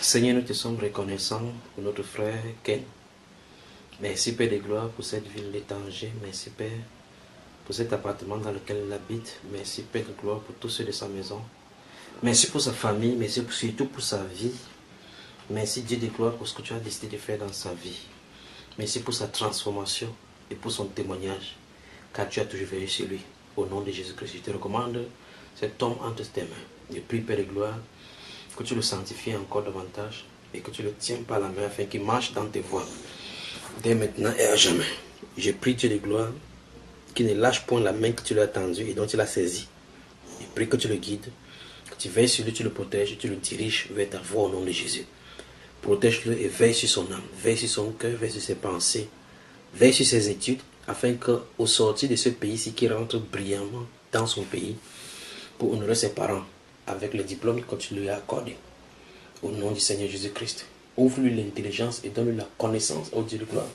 Seigneur, nous te sommes reconnaissants pour notre frère Ken. Merci Père de gloire pour cette ville d'étranger. Merci Père pour cet appartement dans lequel il habite. Merci Père de gloire pour tous ceux de sa maison. Merci pour sa famille. Merci surtout pour sa vie. Merci Dieu de gloire pour ce que tu as décidé de faire dans sa vie. Merci pour sa transformation et pour son témoignage. Car tu as toujours veillé sur lui. Au nom de Jésus-Christ, je te recommande cet homme entre tes mains. Je prie Père de gloire que tu le sanctifies encore davantage et que tu le tiens par la main afin qu'il marche dans tes voies dès maintenant et à jamais. Je prie Dieu de gloire qu'il ne lâche point la main que tu lui as tendue et dont il a saisi. Je prie que tu le guides, que tu veilles sur lui, tu le protèges, tu le diriges vers ta voie au nom de Jésus. Protège-le et veille sur son âme, veille sur son cœur, veille sur ses pensées, veille sur ses études, afin qu'au sortir de ce pays-ci, qu'il rentre brillamment dans son pays pour honorer ses parents avec le diplôme que tu lui as accordé. Au nom du Seigneur Jésus-Christ, ouvre-lui l'intelligence et donne-lui la connaissance, au Dieu de gloire,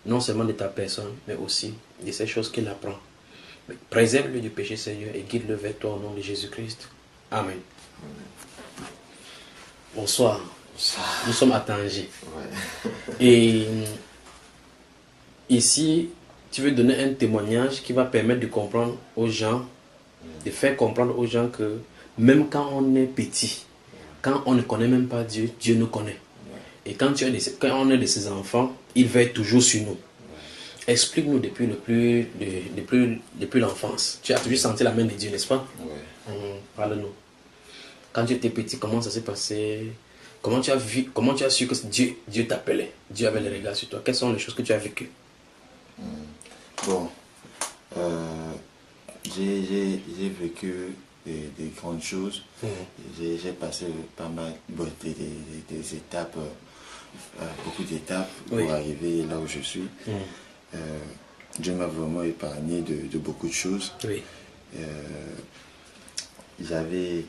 non seulement de ta personne, mais aussi de ces choses qu'il apprend. Préserve-le du péché, Seigneur, et guide-le vers toi au nom de Jésus-Christ. Amen. Bonsoir. Nous sommes à Tanger. Et ici, tu veux donner un témoignage qui va permettre de comprendre aux gens, de faire comprendre aux gens que même quand on est petit, quand on ne connaît même pas Dieu, Dieu nous connaît. Et quand on est de ses enfants, il veille toujours sur nous. Explique-nous depuis l'enfance. Tu as toujours senti la main de Dieu, n'est-ce pas? Parle-nous. Quand tu étais petit, comment ça s'est passé? Comment tu as su que Dieu t'appelait? Dieu avait le regard sur toi. Quelles sont les choses que tu as vécues? Bon, j'ai vécu des grandes choses. J'ai passé pas mal des étapes, beaucoup d'étapes pour arriver là où je suis. Dieu m'a vraiment épargné de beaucoup de choses. J'avais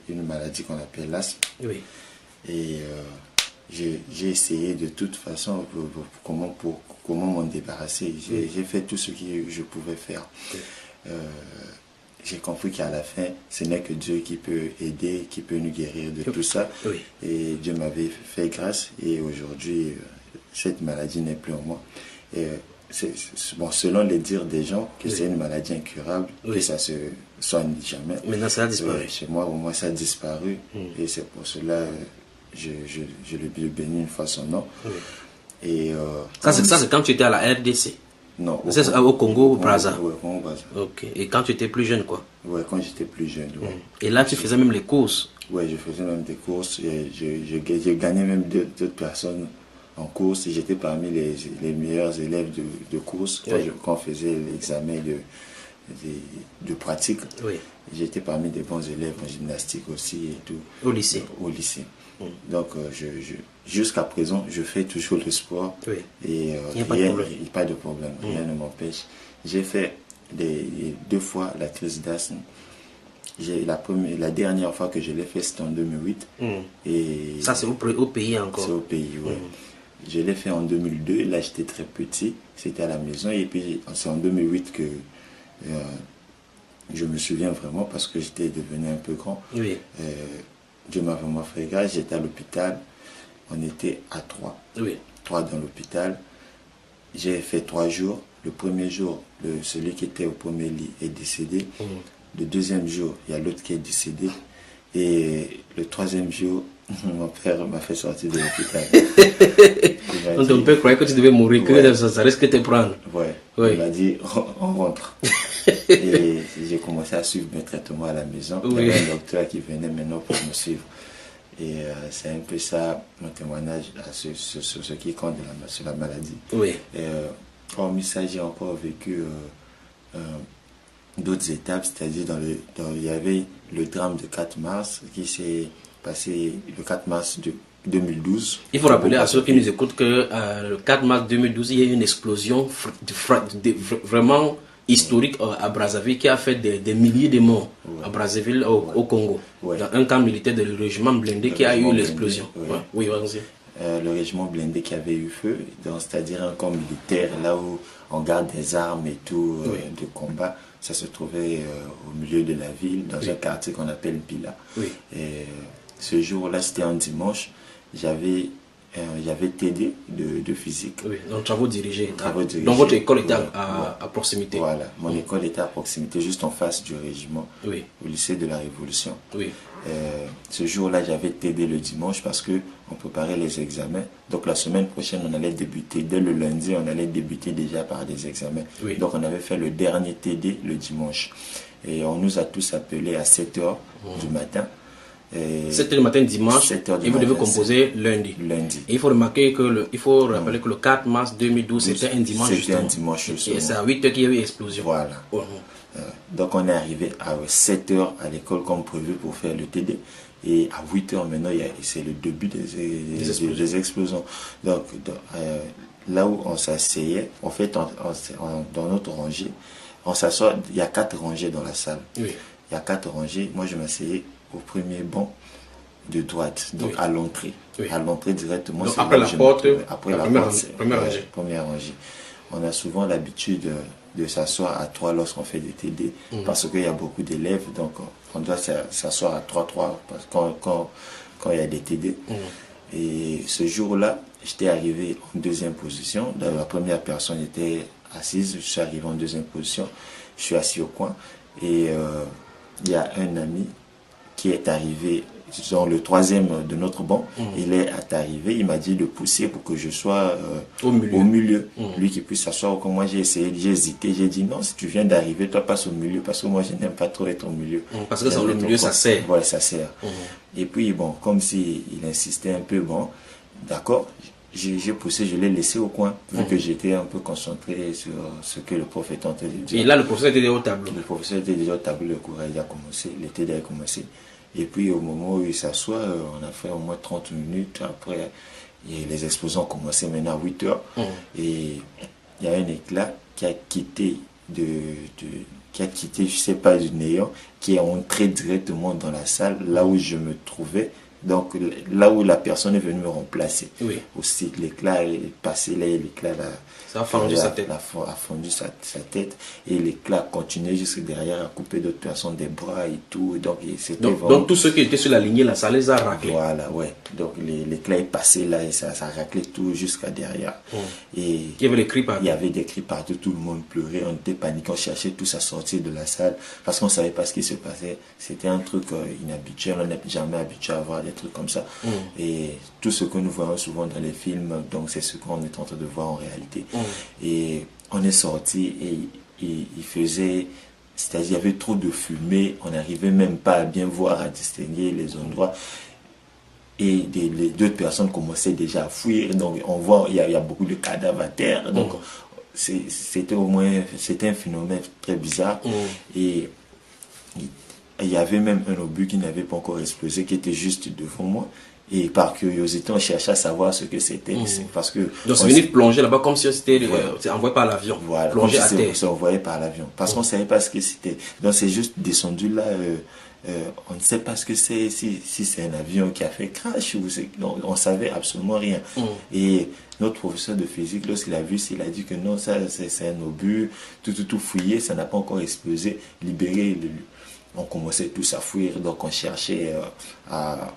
une maladie qu'on appelle l'asthme. Et j'ai essayé de toute façon comment m'en débarrasser. J'ai fait tout ce que je pouvais faire. J'ai compris qu'à la fin, ce n'est que Dieu qui peut aider, qui peut nous guérir de tout ça. Et Dieu m'avait fait grâce et aujourd'hui, cette maladie n'est plus en moi. Et bon, selon les dires des gens, que c'est une maladie incurable, que ça se soigne jamais. Maintenant, ça a disparu. Chez moi, au moins, ça a disparu. Et c'est pour cela je le bénis une fois son nom. Et, ça, c'est quand tu étais à la RDC? Non. C'est au Congo, au Brazza? Oui, au Congo, Brazza. Ok. Et quand tu étais plus jeune, quoi? Oui, quand j'étais plus jeune. Et là, tu faisais même les courses? Oui, je faisais même des courses. J'ai gagné même d'autres personnes en course et j'étais parmi les meilleurs élèves de course quand on faisait l'examen de pratique. J'étais parmi des bons élèves en gymnastique aussi et tout. Au lycée? Au lycée. Donc, jusqu'à présent, je fais toujours le sport. Et il n'y a pas de problème. Rien ne m'empêche. J'ai fait 2 fois la crise d'asthme. La dernière fois que je l'ai fait, c'était en 2008. Et ça, c'est au pays encore? C'est au pays, oui. Je l'ai fait en 2002. Là, j'étais très petit. C'était à la maison. Et puis, c'est en 2008 que je me souviens vraiment parce que j'étais devenu un peu grand. Dieu m'a vraiment fait grâce. J'étais à l'hôpital. On était à 3. 3 dans l'hôpital. J'ai fait 3 jours. Le premier jour, celui qui était au premier lit est décédé. Le deuxième jour, il y a l'autre qui est décédé. Et le troisième jour, mon père m'a fait sortir de l'hôpital. Donc ton père croyait que tu devais mourir, que ça risque de te prendre. Il m'a dit, on rentre. Et j'ai commencé à suivre mes traitements à la maison. Il y avait un docteur qui venait maintenant pour me suivre. Et c'est un peu ça mon témoignage sur ce qui compte sur la maladie. Hormis ça, j'ai encore vécu d'autres étapes, c'est-à-dire il y avait le drame de 4 mars qui s'est passé le 4 mars 2012. Il faut rappeler à ceux qui nous écoutent que le 4 mars 2012, il y a eu une explosion vraiment historique à Brazzaville qui a fait des milliers de morts à Brazzaville, au Congo. Dans un camp militaire de le régiment blindé qui a eu l'explosion. Le régiment blindé qui avait eu feu, c'est-à-dire un camp militaire là où on garde des armes et tout de combat. Ça se trouvait au milieu de la ville, dans un quartier qu'on appelle Pila. Et ce jour-là, c'était un dimanche, j'avais TD de physique. Oui, donc travaux dirigés. Dirigés. Donc votre école était à proximité. Voilà, mon école était à proximité, juste en face du régiment, au lycée de la Révolution. Oui. Ce jour-là, j'avais TD le dimanche parce qu'on préparait les examens. Donc la semaine prochaine, on allait débuter. Dès le lundi, on allait débuter déjà par des examens. Oui. Donc on avait fait le dernier TD le dimanche. Et on nous a tous appelés à 7h du matin. 7h du matin dimanche, et vous devez composer lundi. Et il faut remarquer que il faut rappeler que le 4 mars 2012, c'était un dimanche. C'était un dimanche justement. Et c'est à 8h qu'il y a eu explosion. Voilà. Donc on est arrivé à 7h à l'école comme prévu pour faire le TD. Et à 8h maintenant, c'est le début des explosions. Donc là où on s'asseyait, en fait, dans notre rangée, on s'assoit, il y a 4 rangées dans la salle. Oui. Il y a 4 rangées. Moi, je m'asseyais au premier banc de droite, donc à l'entrée. À l'entrée directement. Donc après la porte, après la première rangée. On a souvent l'habitude de s'asseoir à 3 lorsqu'on fait des TD, parce qu'il y a beaucoup d'élèves, donc on doit s'asseoir à 3 quand il y a des TD. Et ce jour-là, j'étais arrivé en deuxième position. La première personne était assise, je suis arrivé en deuxième position, je suis assis au coin, et il y a un ami qui est arrivé, dans le troisième de notre banc, il est arrivé, il m'a dit de pousser pour que je sois au milieu. Lui qui puisse s'asseoir. Comme moi j'ai essayé, j'ai hésité, j'ai dit non, si tu viens d'arriver, toi passe au milieu, parce que moi je n'aime pas trop être au milieu. Parce que dans le milieu ça sert. Ouais, ça sert. Et puis bon, comme s'il insistait un peu, bon, d'accord, j'ai poussé, je l'ai laissé au coin, vu que j'étais un peu concentré sur ce que le prof était en train de dire. Et là, le professeur était déjà au tableau. Le professeur était déjà au tableau, le cours a déjà commencé, l'été a commencé. Et puis au moment où il s'assoit, on a fait au moins 30 minutes. Après, les explosions ont commencé maintenant à 8h. Et il y a un éclat qui a quitté, je sais pas, du néant, qui est entré directement dans la salle, là où je me trouvais. Donc là où la personne est venue me remplacer. Aussi, l'éclat est passé là, et l'éclat ça a fendu sa tête. A fondu sa tête, et l'éclat continuait jusque derrière, à couper d'autres personnes des bras et tout. Et donc tous ceux qui étaient sur la lignée là, ça les a raclés. Voilà, ouais. Donc l'éclat est passé là et ça raclait tout jusqu'à derrière. Et il y avait des cris partout. Il y avait des cris partout, tout le monde pleurait, on était paniqués, on cherchait tous à sortir de la salle parce qu'on ne savait pas ce qui se passait. C'était un truc inhabituel, on n'est jamais habitué à voir des trucs comme ça. Et tout ce que nous voyons souvent dans les films, donc c'est ce qu'on est en train de voir en réalité. Et on est sorti et il faisait, c'est-à-dire il y avait trop de fumée, on n'arrivait même pas à bien voir, à distinguer les endroits. Et les 2 personnes commençaient déjà à fuir, donc on voit il y a beaucoup de cadavres à terre. Donc c'était un phénomène très bizarre. Et il y avait même un obus qui n'avait pas encore explosé, qui était juste devant moi. Et par curiosité, on cherchait à savoir ce que c'était. Parce que donc c'est venu plonger là-bas comme si c'était envoyé par l'avion. Voilà, plongé à terre. C'est envoyé par l'avion. Parce qu'on ne savait pas ce que c'était. Donc c'est juste descendu là. On ne sait pas ce que c'est, si c'est un avion qui a fait crash. On ne savait absolument rien. Et notre professeur de physique, lorsqu'il a vu, il a dit que non, ça c'est un obus. Tout fouillé, ça n'a pas encore explosé. Libéré. On commençait tous à fuir. Donc on cherchait à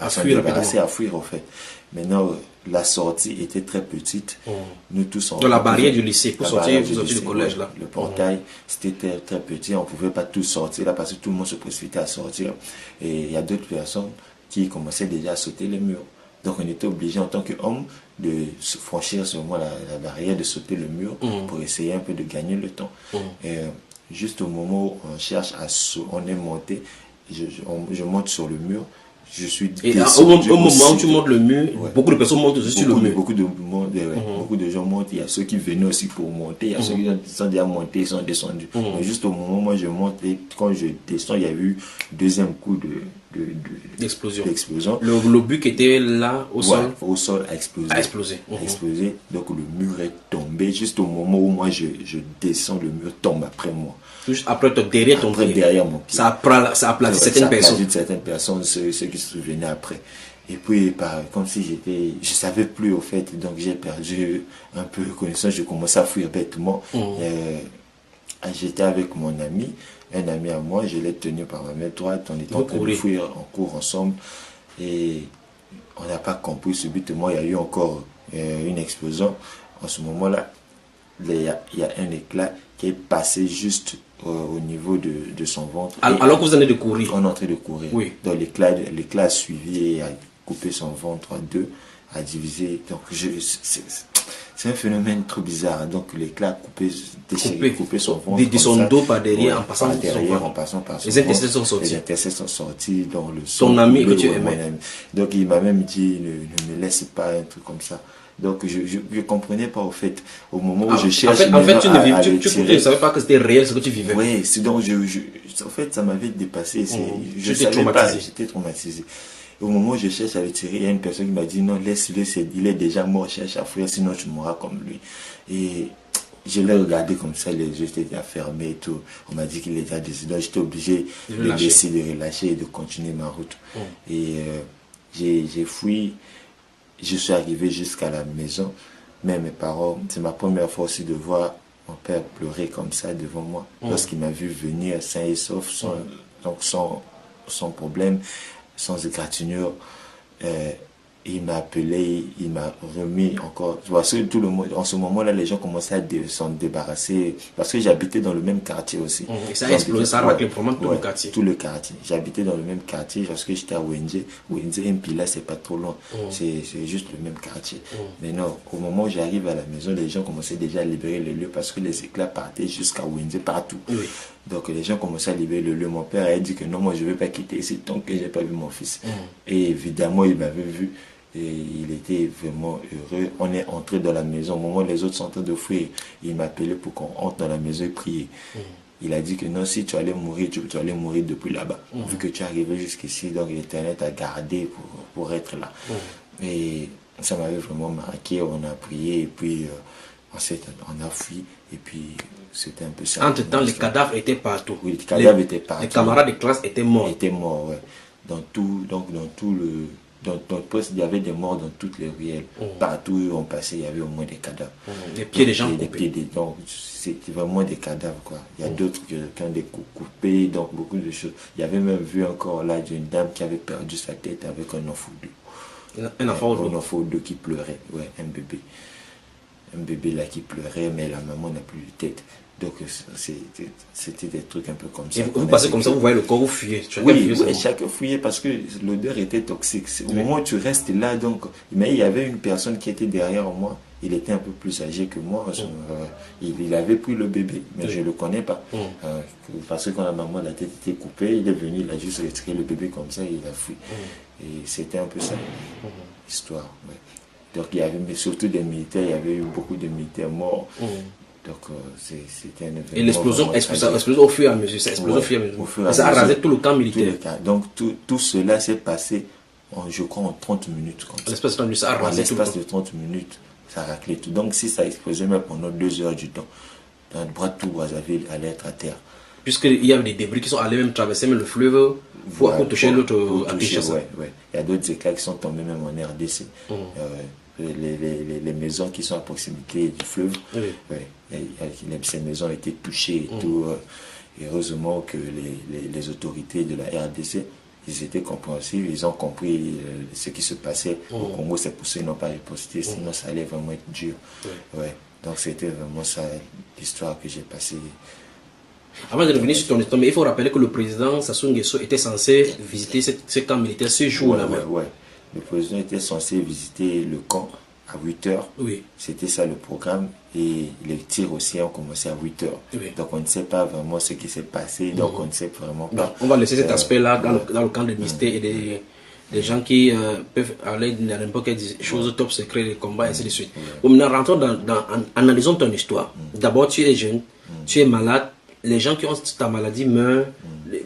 s'en débarrasser, à fuir en fait. Maintenant, la sortie était très petite. Nous tous dans la barrière du lycée, pour sortir du collège là. Le portail, c'était très, très petit, on ne pouvait pas tous sortir là parce que tout le monde se précipitait à sortir. Et il y a d'autres personnes qui commençaient déjà à sauter les murs. Donc on était obligé en tant qu'homme de franchir seulement la barrière, de sauter le mur pour essayer un peu de gagner le temps. Et juste au moment où on cherche on est monté, je monte sur le mur. Je suis au moment où tu montes le mur, beaucoup de personnes montent aussi sur le mur. Beaucoup de gens montent. Il y a ceux qui venaient aussi pour monter. Il y a ceux qui sont déjà montés, ils sont descendus. Mais juste au moment où moi je monte, et quand je descends, il y a eu deuxième coup d'explosion. L'obus qui était là au sol a explosé. Donc le mur est tombé. Juste au moment où moi je descends, le mur tombe après moi. Juste après toi, derrière ton pied. Derrière mon pied. Ça a aplati certaines personnes, ceux qui se souvenaient après. Et puis, comme si je savais plus au fait, donc j'ai perdu un peu connaissance, je commençais à fuir bêtement. J'étais avec mon ami, un ami à moi, je l'ai tenu par ma main droite, on était en train de fuir en cours ensemble et on n'a pas compris subitement, il y a eu encore une explosion. En ce moment-là, il y a un éclat qui est passé juste au niveau de son ventre. Alors que vous en êtes de courir? On est en train de courir. Oui. Donc l'éclat a suivi et a coupé son ventre en deux, a divisé. Donc c'est un phénomène trop bizarre. Donc l'éclat a coupé son ventre. De son dos par derrière, en passant par son ventre. Les intestins sont sortis. Les intestins sont sortis. Donc ton ami que tu aimais. Donc il m'a même dit, ne me laisse pas, un truc comme ça. Donc je ne comprenais pas au fait, au moment où je cherche. En fait tu ne savais pas que c'était réel ce que tu vivais. Oui, donc en fait ça m'avait dépassé. J'étais traumatisé. J'étais traumatisé. Au moment où je cherche à le tirer, il y a une personne qui m'a dit non, laisse-le, il est déjà mort, cherche à fuir, sinon tu mourras comme lui. Et je l'ai regardé comme ça, les yeux étaient déjà fermés et tout. On m'a dit qu'il était décédé, j'étais obligé de laisser, de relâcher et de continuer ma route. Et j'ai fui. Je suis arrivé jusqu'à la maison, mais mes parents, c'est ma première fois aussi de voir mon père pleurer comme ça devant moi. Lorsqu'il m'a vu venir sain et sauf, sans problème, sans égratignure, il m'a appelé, il m'a remis encore. Parce que tout le monde, en ce moment-là, les gens commençaient à s'en débarrasser. Parce que j'habitais dans le même quartier aussi. Et ça a explosé, ça a marqué vraiment tout le quartier. Tout le quartier. J'habitais dans le même quartier parce que j'étais à Wenze. Wenze et Mpila, c'est pas trop loin. C'est juste le même quartier. Mais non, au moment où j'arrive à la maison, les gens commençaient déjà à libérer le lieu parce que les éclats partaient jusqu'à Wenze partout. Donc les gens commençaient à libérer le lieu. Mon père a dit que non, moi je ne vais pas quitter ici tant que je n'ai pas vu mon fils. Et évidemment, il m'avait vu. Et il était vraiment heureux. On est entré dans la maison. Au moment où les autres sont en train de fuir, il m'a appelé pour qu'on entre dans la maison et prier. Il a dit que non, si tu allais mourir, tu allais mourir depuis là-bas. Vu que tu es arrivé jusqu'ici, donc l'Éternel t'a gardé pour être là. Et ça m'avait vraiment marqué. On a prié et puis ensuite on a fui. Et puis c'était un peu ça. Entre-temps, les cadavres étaient partout. Oui, les cadavres étaient partout. Les camarades de classe étaient morts. Ils étaient morts, ouais. Dans le poste, il y avait des morts dans toutes les ruelles. Partout où on passait, il y avait au moins des cadavres. Les pieds des gens coupés. Les pieds des gens, c'était vraiment des cadavres, quoi. Il y a d'autres qui ont des coups coupés, donc beaucoup de choses. Il y avait même vu encore là d'une dame qui avait perdu sa tête avec un enfant d'eau. Un enfant d'eau qui pleurait, ouais, un bébé. Un bébé là qui pleurait, mais la maman n'a plus de tête. Donc c'était des trucs un peu comme ça. Et vous passez comme ça, vous voyez le corps, vous fuyez. Oui, chacun fuyait parce que l'odeur était toxique. Au moment où tu restes là, donc, mais il y avait une personne qui était derrière moi. Il était un peu plus âgé que moi. Il avait pris le bébé, mais je ne le connais pas. Parce que quand la maman, la tête était coupée, il est venu, il a juste retiré le bébé comme ça, il a fui. Et c'était un peu ça, l'histoire. Ouais. Donc il y avait, mais surtout des militaires, il y avait eu beaucoup de militaires morts. Donc c'était un événement. Et l'explosion au fur et à mesure. Ça explose au fur et à mesure. Ça a rasé tout le camp militaire. Donc tout cela s'est passé, je crois, en 30 minutes. L'espace de 30 minutes, ça a raclé tout. Donc si ça explosait même pendant 2 heures du temps, dans le bras de tout Brazzaville allait être à terre. Puisqu'il y avait des débris qui sont allés même traverser même le fleuve pour toucher l'autre à Kinshasa. Oui. Il y a d'autres éclats qui sont tombés même en RDC. Les maisons qui sont à proximité du fleuve, ces maisons ont été touchées et tout. Heureusement que les autorités de la RDC, ils étaient compréhensifs, ils ont compris ce qui se passait au Congo. C'est pour ça qu'ils n'ont pas riposté, sinon ça allait vraiment être dur. Donc c'était vraiment ça l'histoire que j'ai passée. Avant de revenir sur ton histoire, mais il faut rappeler que le président Sassou Nguesso était censé visiter ce camp militaire ce jour-là. Le président était censé visiter le camp à 8h. C'était ça le programme. Et les tirs aussi ont commencé à 8h. Donc on ne sait pas vraiment ce qui s'est passé. Donc on ne sait vraiment pas. On va laisser cet aspect-là dans le camp de mystère et des gens qui peuvent aller dans n'importe quelle chose top secret, les combats, et ainsi de suite. Maintenant, rentrons analysons ton histoire. D'abord, tu es jeune, tu es malade. Les gens qui ont ta maladie meurent.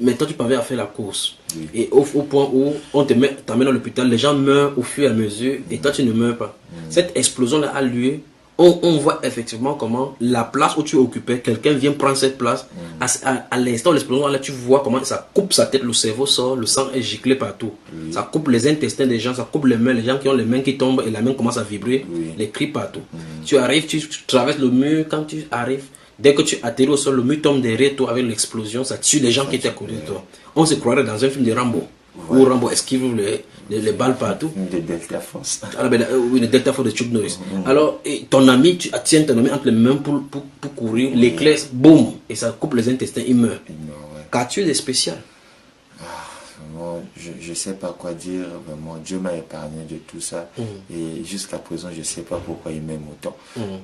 Maintenant, tu parviens à faire la course. Et au point où on t'amène à l'hôpital, les gens meurent au fur et à mesure et toi, tu ne meurs pas. Cette explosion-là a lieu. On voit effectivement comment la place où tu occupais, quelqu'un vient prendre cette place. À l'instant de l'explosion, là, tu vois comment ça coupe sa tête, le cerveau sort, le sang est giclé partout. Ça coupe les intestins des gens, ça coupe les mains, les gens qui ont les mains qui tombent et la main commence à vibrer, les cris partout. Tu arrives, tu traverses le mur, quand tu arrives, Dès que tu atterris au sol, le mur tombe derrière toi avec l'explosion, ça tue les gens qui étaient à côté de toi. On se croirait dans un film de Rambo. Où Rambo esquive les balles partout. De Delta Force. Oui, le Delta Force de Chuck Norris. Alors, ton ami, tu tiens ton ami entre les mains pour courir, l'éclair, boum, et ça coupe les intestins, il meurt. Qu'as-tu de spécial? Je ne sais pas quoi dire, vraiment. Dieu m'a épargné de tout ça. Et jusqu'à présent, je ne sais pas pourquoi il m'aime autant.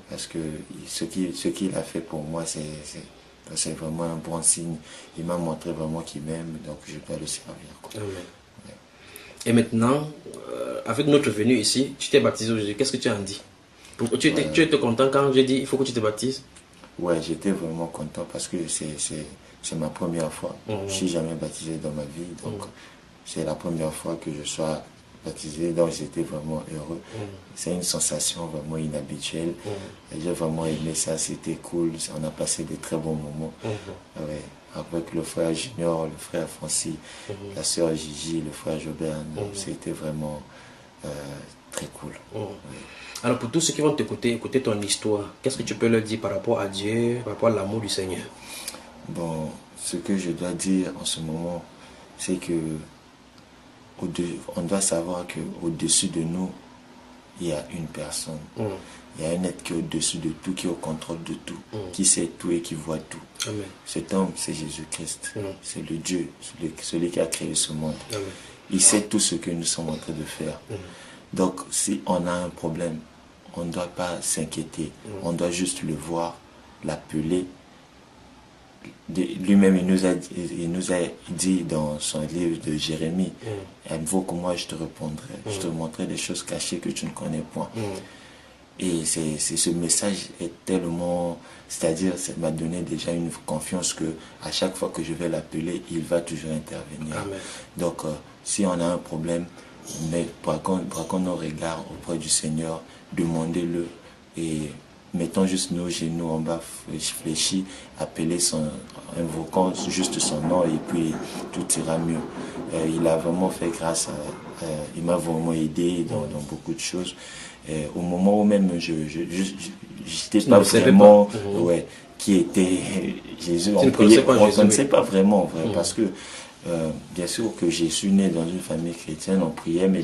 Parce que ce qu'il a fait pour moi, c'est vraiment un bon signe. Il m'a montré vraiment qu'il m'aime, donc je dois le servir. Ouais. Et maintenant, avec notre venue ici, tu t'es baptisé aujourd'hui. Qu'est-ce que tu en dis? Tu étais content quand j'ai dit il faut que tu te baptises? Ouais, j'étais vraiment content parce que c'est ma première fois. Je ne suis jamais baptisé dans ma vie, donc c'est la première fois que je sois baptisé, donc j'étais vraiment heureux. C'est une sensation vraiment inhabituelle. J'ai vraiment aimé ça, c'était cool. On a passé de très bons moments. Ouais, avec le frère Junior, le frère Francis, la sœur Gigi, le frère Jobert. C'était vraiment très cool. Alors pour tous ceux qui vont t'écouter, écouter ton histoire, qu'est-ce que tu peux leur dire par rapport à Dieu, par rapport à l'amour du Seigneur? Bon, ce que je dois dire en ce moment, c'est que on doit savoir qu'au-dessus de nous, il y a une personne. Il y a un être qui est au-dessus de tout, qui est au contrôle de tout, qui sait tout et qui voit tout. Amen. Cet homme, c'est Jésus-Christ. C'est le Dieu, celui qui a créé ce monde. Amen. Il sait tout ce que nous sommes en train de faire. Donc, si on a un problème, on ne doit pas s'inquiéter. On doit juste le voir, l'appeler. Lui-même, il nous a dit dans son livre de Jérémie, invoque-moi, je te répondrai. Je te montrerai des choses cachées que tu ne connais point. Et ce message est tellement, c'est-à-dire, ça m'a donné déjà une confiance que à chaque fois que je vais l'appeler, il va toujours intervenir. Amen. Donc, si on a un problème, mais braquons nos regards auprès du Seigneur, demandez-le et mettons juste nos genoux en bas, fléchis, invoquons juste son nom et puis tout ira mieux. Il a vraiment fait grâce, il m'a vraiment aidé dans beaucoup de choses. Au moment où même je n'étais pas vraiment qui était Jésus, on ne connaissait pas vraiment, parce que bien sûr que je suis né dans une famille chrétienne, on priait, mais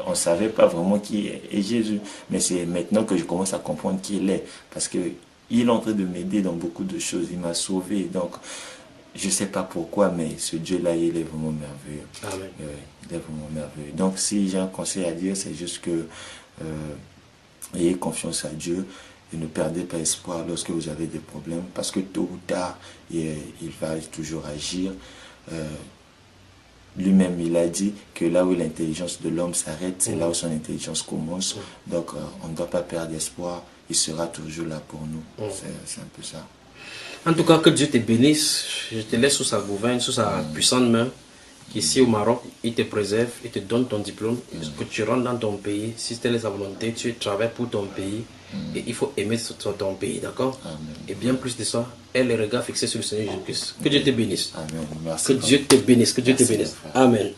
on ne savait pas vraiment qui est Jésus. Mais c'est maintenant que je commence à comprendre qui il est, parce qu'il est en train de m'aider dans beaucoup de choses, il m'a sauvé. Donc, je ne sais pas pourquoi, mais ce Dieu-là, il est vraiment merveilleux. Amen. Il est vraiment merveilleux. Donc, si j'ai un conseil à dire, c'est juste que ayez confiance à Dieu et ne perdez pas espoir lorsque vous avez des problèmes, parce que tôt ou tard, il va toujours agir. Lui-même, il a dit que là où l'intelligence de l'homme s'arrête, c'est là où son intelligence commence. Donc, on ne doit pas perdre espoir. Il sera toujours là pour nous. C'est un peu ça. En tout cas, que Dieu te bénisse. Je te laisse sous sa gouverne, sous sa puissante main. Qu'ici au Maroc, il te préserve, il te donne ton diplôme. Que tu rentres dans ton pays. Si telle est sa volonté, tu travailles pour ton pays. Et il faut aimer ton pays, d'accord? Et bien plus de ça, aie les regards fixés sur le Seigneur Jésus-Christ. Que Dieu te bénisse. Amen. Merci. Que Dieu te bénisse. Que Dieu te bénisse. Amen.